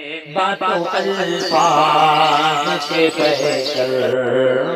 باتوں الفاظ کے کہہ کر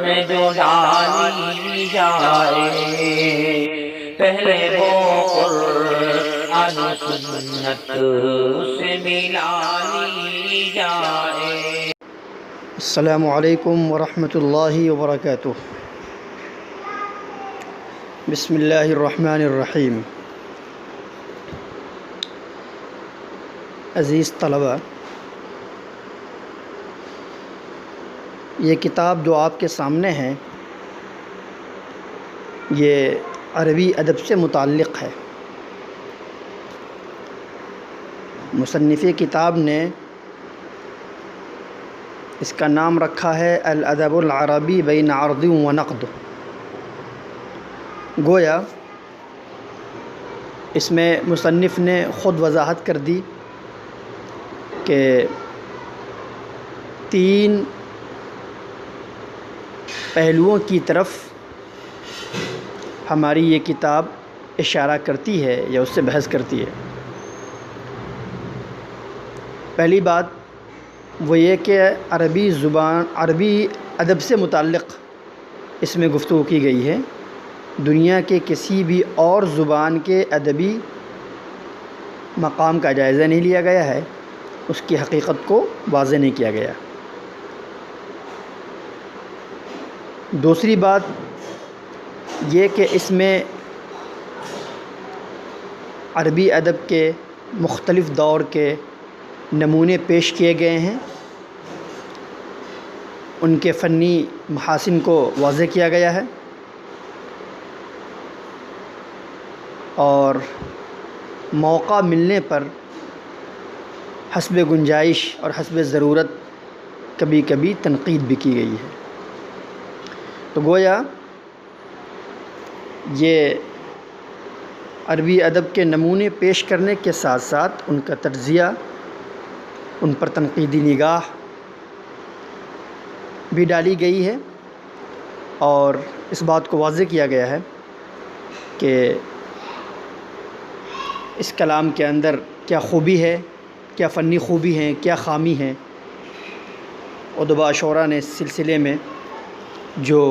میں جو ڈالی جائے، پہلے وہ قرآن و سنت سے ملالی جائے۔ السلام علیکم ورحمۃ اللہ وبرکاتہ۔ بسم اللہ الرحمن الرحیم۔ عزیز طلبہ، یہ کتاب جو آپ کے سامنے ہے یہ عربی ادب سے متعلق ہے۔ مصنف کتاب نے اس کا نام رکھا ہے الادب العربی بین عرض و نقد۔ گویا اس میں مصنف نے خود وضاحت کر دی کہ تین پہلوؤں کی طرف ہماری یہ کتاب اشارہ کرتی ہے یا اس سے بحث کرتی ہے۔ پہلی بات وہ یہ کہ عربی ادب سے متعلق اس میں گفتگو کی گئی ہے۔ دنیا کے کسی بھی اور زبان کے ادبی مقام کا جائزہ نہیں لیا گیا ہے، اس کی حقیقت کو واضح نہیں کیا گیا۔ دوسری بات یہ کہ اس میں عربی ادب کے مختلف دور کے نمونے پیش کیے گئے ہیں، ان کے فنی محاسن کو واضح کیا گیا ہے، اور موقع ملنے پر حسب گنجائش اور حسب ضرورت کبھی کبھی تنقید بھی کی گئی ہے۔ تو گویا یہ عربی ادب کے نمونے پیش کرنے کے ساتھ ساتھ ان کا تجزیہ، ان پر تنقیدی نگاہ بھی ڈالی گئی ہے، اور اس بات کو واضح کیا گیا ہے کہ اس کلام کے اندر کیا خوبی ہے، کیا فنی خوبی ہیں، کیا خامی ہیں۔ ادباء شعراء نے اس سلسلے میں جو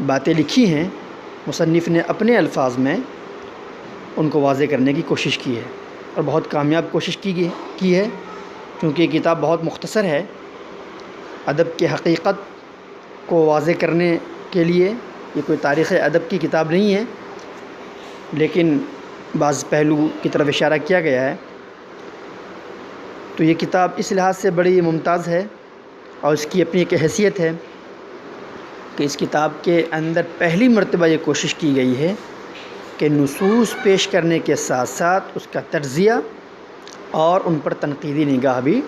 باتیں لکھی ہیں، مصنف نے اپنے الفاظ میں ان کو واضح کرنے کی کوشش کی ہے، اور بہت کامیاب کوشش کی ہے، کیونکہ یہ کتاب بہت مختصر ہے۔ ادب کی حقیقت کو واضح کرنے کے لیے یہ کوئی تاریخ ادب کی کتاب نہیں ہے، لیکن بعض پہلو کی طرف اشارہ کیا گیا ہے۔ تو یہ کتاب اس لحاظ سے بڑی ممتاز ہے، اور اس کی اپنی ایک حیثیت ہے کہ اس کتاب کے اندر پہلی مرتبہ یہ کوشش کی گئی ہے کہ نصوص پیش کرنے کے ساتھ ساتھ اس کا تجزیہ اور ان پر تنقیدی نگاہ بھی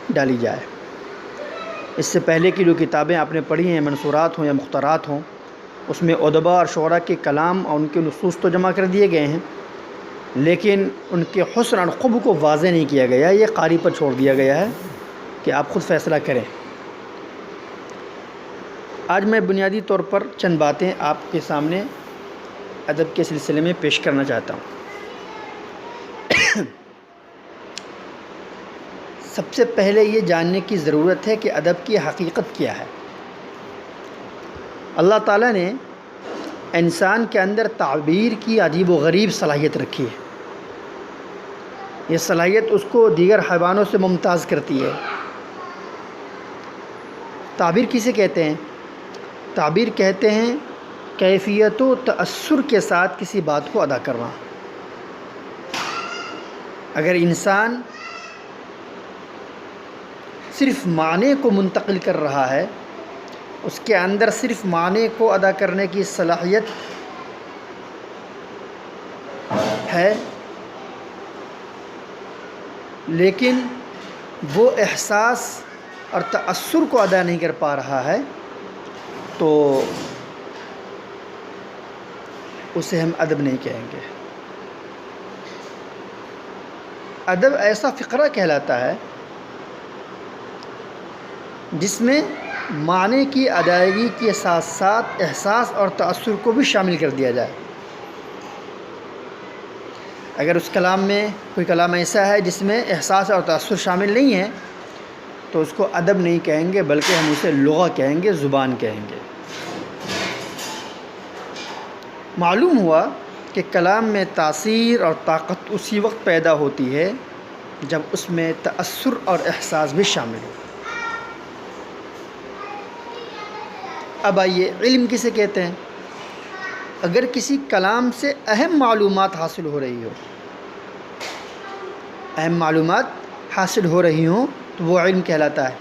ڈالی جائے۔ اس سے پہلے کی جو کتابیں آپ نے پڑھی ہیں، منصورات ہوں یا مختارات ہوں، اس میں ادباء اور شعراء کے کلام اور ان کے نصوص تو جمع کر دیے گئے ہیں، لیکن ان کے حسن اور خوب کو واضح نہیں کیا گیا، یہ قاری پر چھوڑ دیا گیا ہے کہ آپ خود فیصلہ کریں۔ آج میں بنیادی طور پر چند باتیں آپ کے سامنے ادب کے سلسلے میں پیش کرنا چاہتا ہوں۔ سب سے پہلے یہ جاننے کی ضرورت ہے کہ ادب کی حقیقت کیا ہے۔ اللہ تعالیٰ نے انسان کے اندر تعبیر کی عجیب و غریب صلاحیت رکھی ہے۔ یہ صلاحیت اس کو دیگر حیوانوں سے ممتاز کرتی ہے۔ تعبیر کسے کہتے ہیں؟ تعبیر کہتے ہیں کیفیت و تأثر کے ساتھ کسی بات کو ادا کرنا۔ اگر انسان صرف معنی کو منتقل کر رہا ہے، اس کے اندر صرف معنی کو ادا کرنے کی صلاحیت ہے، لیکن وہ احساس اور تأثر کو ادا نہیں کر پا رہا ہے، تو اسے ہم ادب نہیں کہیں گے۔ ادب ایسا فقرہ کہلاتا ہے جس میں معنی کی ادائیگی کے ساتھ ساتھ احساس اور تأثر کو بھی شامل کر دیا جائے۔ اگر اس کلام میں کوئی کلام ایسا ہے جس میں احساس اور تأثر شامل نہیں ہے، تو اس کو ادب نہیں کہیں گے بلکہ ہم اسے لغہ کہیں گے، زبان کہیں گے۔ معلوم ہوا کہ کلام میں تاثیر اور طاقت اسی وقت پیدا ہوتی ہے جب اس میں تأثر اور احساس بھی شامل ہو۔ اب آئیے، علم کسے کہتے ہیں؟ اگر کسی کلام سے اہم معلومات حاصل ہو رہی ہو، اہم معلومات حاصل ہو رہی ہوں تو وہ علم کہلاتا ہے۔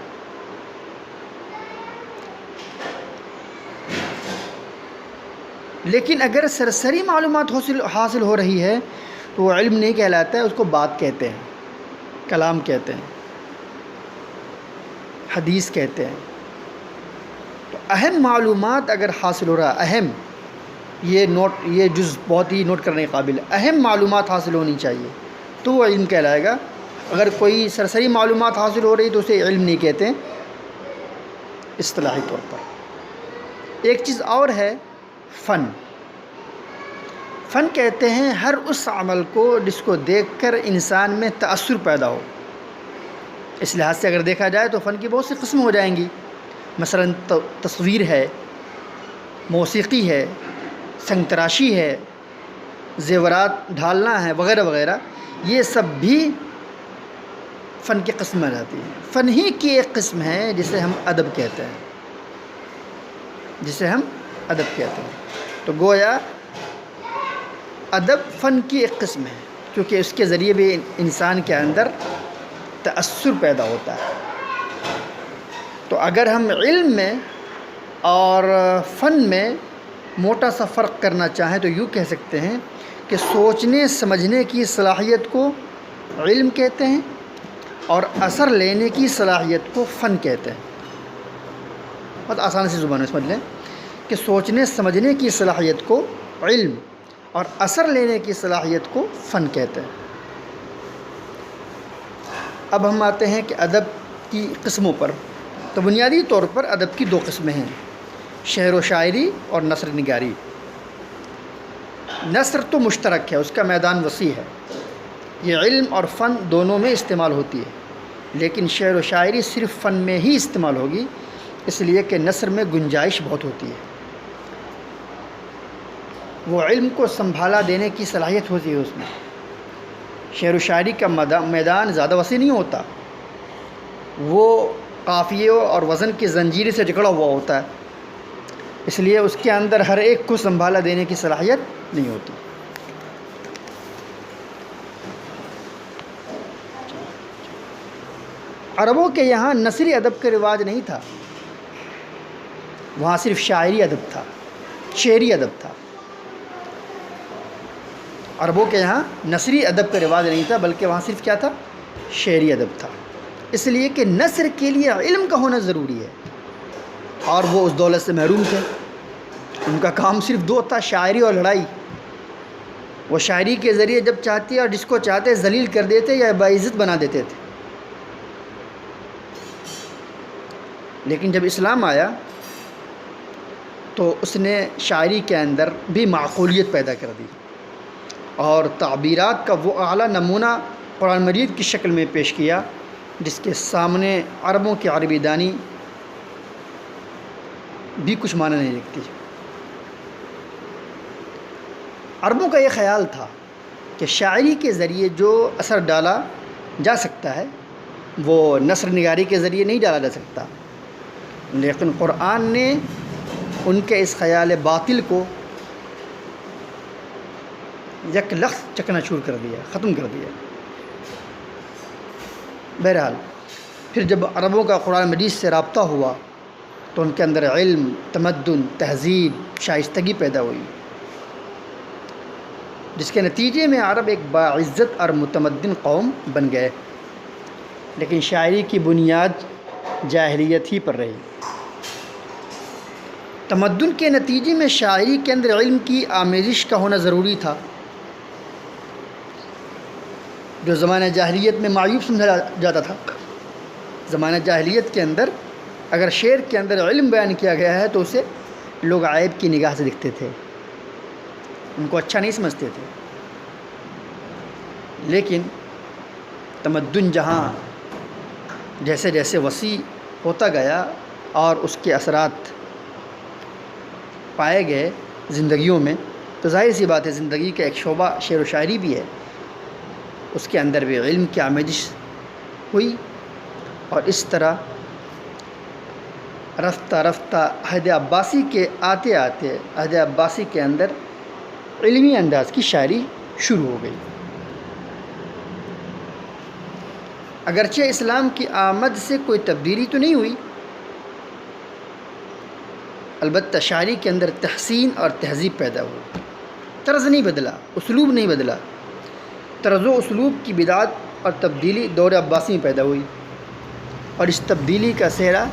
لیکن اگر سرسری معلومات حاصل ہو رہی ہے تو وہ علم نہیں کہلاتا ہے، اس کو بات کہتے ہیں، کلام کہتے ہیں، حدیث کہتے ہیں۔ تو اہم معلومات اگر حاصل ہو رہا ہے، اہم، یہ جز بہت ہی نوٹ کرنے کے قابل ہے، اہم معلومات حاصل ہونی چاہیے تو وہ علم کہلائے گا۔ اگر کوئی سرسری معلومات حاصل ہو رہی تو اسے علم نہیں کہتے اصطلاحی طور پر۔ ایک چیز اور ہے، فن۔ فن کہتے ہیں ہر اس عمل کو جس کو دیکھ کر انسان میں تأثر پیدا ہو۔ اس لحاظ سے اگر دیکھا جائے تو فن کی بہت سی قسم ہو جائیں گی، مثلا تصویر ہے، موسیقی ہے، سنگ تراشی ہے، زیورات ڈھالنا ہے، وغیرہ وغیرہ، یہ سب بھی فن کی قسم میں جاتی ہے۔ فن ہی کی ایک قسم ہے جسے ہم ادب کہتے ہیں، جسے ہم ادب کہتے ہیں۔ تو گویا ادب فن کی ایک قسم ہے، کیونکہ اس کے ذریعے بھی انسان کے اندر تأثر پیدا ہوتا ہے۔ تو اگر ہم علم میں اور فن میں موٹا سا فرق کرنا چاہیں تو یوں کہہ سکتے ہیں کہ سوچنے سمجھنے کی صلاحیت کو علم کہتے ہیں اور اثر لینے کی صلاحیت کو فن کہتے ہیں۔ بہت آسان سی زبان میں سمجھ لیں کہ سوچنے سمجھنے کی صلاحیت کو علم اور اثر لینے کی صلاحیت کو فن کہتے ہیں۔ اب ہم آتے ہیں کہ ادب کی قسموں پر۔ تو بنیادی طور پر ادب کی دو قسمیں ہیں، شعر و شاعری اور نثر نگاری۔ نثر تو مشترک ہے، اس کا میدان وسیع ہے، یہ علم اور فن دونوں میں استعمال ہوتی ہے، لیکن شعر و شاعری صرف فن میں ہی استعمال ہوگی، اس لیے کہ نثر میں گنجائش بہت ہوتی ہے، وہ علم کو سنبھالا دینے کی صلاحیت ہوتی ہے اس میں۔ شعر و شاعری کا میدان زیادہ وسیع نہیں ہوتا، وہ قافیے اور وزن کی زنجیر سے جکڑا ہوا ہوتا ہے، اس لیے اس کے اندر ہر ایک کو سنبھالا دینے کی صلاحیت نہیں ہوتی۔ عربوں کے یہاں نثری ادب کا رواج نہیں تھا، وہاں صرف شاعری ادب تھا، شعری ادب تھا۔ عربوں کے یہاں نثری ادب کا رواج نہیں تھا، بلکہ وہاں صرف کیا تھا؟ شعری ادب تھا، اس لیے کہ نثر کے لیے علم کا ہونا ضروری ہے، اور وہ اس دولت سے محروم تھے۔ ان کا کام صرف دو تھا، شاعری اور لڑائی۔ وہ شاعری کے ذریعے جب چاہتے اور جس کو چاہتے ذلیل کر دیتے یا باعزت بنا دیتے تھے۔ لیکن جب اسلام آیا تو اس نے شاعری کے اندر بھی معقولیت پیدا کر دی، اور تعبیرات کا وہ اعلیٰ نمونہ قرآن مجید کی شکل میں پیش کیا جس کے سامنے عربوں کی عربی دانی بھی کچھ معنی نہیں رکھتی۔ عربوں کا یہ خیال تھا کہ شاعری کے ذریعے جو اثر ڈالا جا سکتا ہے وہ نثر نگاری کے ذریعے نہیں ڈالا جا سکتا، لیکن قرآن نے ان کے اس خیال باطل کو یک لخت چکنا چور کر دیا، ختم کر دیا۔ بہرحال پھر جب عربوں کا قرآن مجید سے رابطہ ہوا تو ان کے اندر علم، تمدن، تہذیب، شائستگی پیدا ہوئی، جس کے نتیجے میں عرب ایک باعزت اور متمدن قوم بن گئے۔ لیکن شاعری کی بنیاد جاہلیت ہی پر رہی۔ تمدن کے نتیجے میں شاعری کے اندر علم کی آمیزش کا ہونا ضروری تھا، جو زمانہ جاہلیت میں معیوب سمجھا جاتا تھا۔ زمانہ جاہلیت کے اندر اگر شعر کے اندر علم بیان کیا گیا ہے تو اسے لوگ عیب کی نگاہ سے دیکھتے تھے، ان کو اچھا نہیں سمجھتے تھے۔ لیکن تمدن جہاں جیسے جیسے وسیع ہوتا گیا اور اس کے اثرات پائے گئے زندگیوں میں، تو ظاہر سی بات ہے زندگی کا ایک شعبہ شعر و شاعری بھی ہے، اس کے اندر بھی علم کی آمیزش ہوئی، اور اس طرح رفتہ رفتہ عہد عباسی کے آتے آتے عہد عباسی کے اندر علمی انداز کی شاعری شروع ہو گئی۔ اگرچہ اسلام کی آمد سے کوئی تبدیلی تو نہیں ہوئی، البتہ شاعری کے اندر تحسین اور تہذیب پیدا ہوئی، طرز نہیں بدلا، اسلوب نہیں بدلا۔ طرز و اسلوب کی بدعت اور تبدیلی دور عباسی میں پیدا ہوئی، اور اس تبدیلی کا سہرا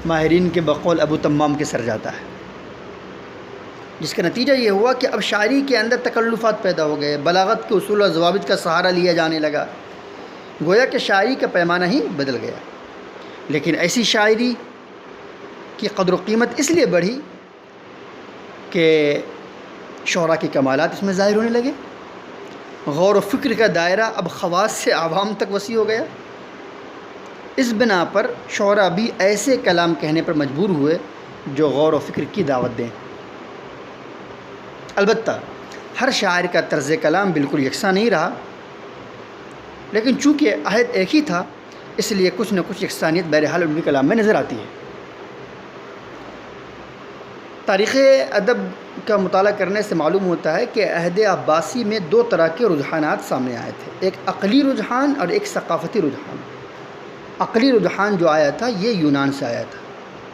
ماہرین کے بقول ابو تمام کے سر جاتا ہے، جس کا نتیجہ یہ ہوا کہ اب شاعری کے اندر تکلفات پیدا ہو گئے، بلاغت کے اصول و ضوابط کا سہارا لیا جانے لگا، گویا کہ شاعری کا پیمانہ ہی بدل گیا۔ لیکن ایسی شاعری کی قدر و قیمت اس لیے بڑھی کہ شعراء کے کمالات اس میں ظاہر ہونے لگے، غور و فکر کا دائرہ اب خواص سے عوام تک وسیع ہو گیا۔ اس بنا پر شعراء بھی ایسے کلام کہنے پر مجبور ہوئے جو غور و فکر کی دعوت دیں۔ البتہ ہر شاعر کا طرز کلام بالکل یکساں نہیں رہا، لیکن چونکہ عہد ایک ہی تھا اس لیے کچھ نہ کچھ یکسانیت بہرحال ان کے کلام میں نظر آتی ہے۔ تاریخ ادب کا مطالعہ کرنے سے معلوم ہوتا ہے کہ عہد عباسی میں دو طرح کے رجحانات سامنے آئے تھے، ایک عقلی رجحان اور ایک ثقافتی رجحان۔ عقلی رجحان جو آیا تھا یہ یونان سے آیا تھا،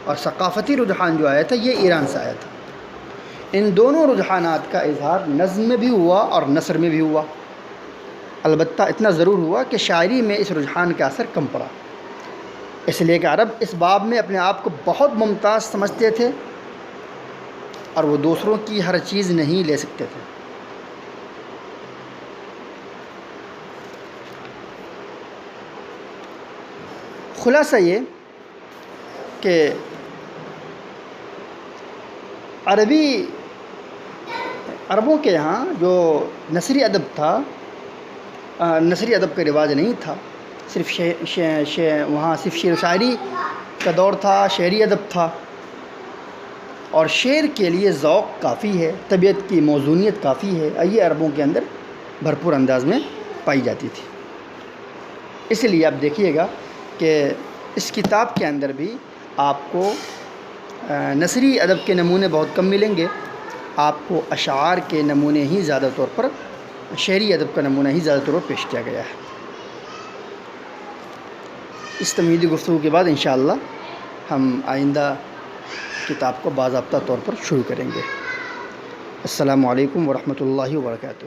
اور ثقافتی رجحان جو آیا تھا یہ ایران سے آیا تھا۔ ان دونوں رجحانات کا اظہار نظم میں بھی ہوا اور نثر میں بھی ہوا، البتہ اتنا ضرور ہوا کہ شاعری میں اس رجحان کا اثر کم پڑا، اس لیے کہ عرب اس باب میں اپنے آپ کو بہت ممتاز سمجھتے تھے اور وہ دوسروں کی ہر چیز نہیں لے سکتے تھے۔ خلاصہ یہ کہ عربوں کے یہاں جو نثری ادب تھا، نثری ادب کا رواج نہیں تھا، صرف وہاں صرف شعر و شاعری کا دور تھا، شعری ادب تھا، اور شعر کے لیے ذوق کافی ہے، طبیعت کی موزونیت کافی ہے، یہ عربوں کے اندر بھرپور انداز میں پائی جاتی تھی۔ اس لیے آپ دیکھیے گا کہ اس کتاب کے اندر بھی آپ کو نثری ادب کے نمونے بہت کم ملیں گے، آپ کو اشعار کے نمونے ہی زیادہ طور پر، شعری ادب کا نمونہ ہی زیادہ طور پر پیش کیا گیا ہے۔ اس تمہیدی گفتگو کے بعد انشاءاللہ ہم آئندہ کتاب کو باضابطہ طور پر شروع کریں گے۔ السلام علیکم ورحمۃ اللہ وبرکاتہ۔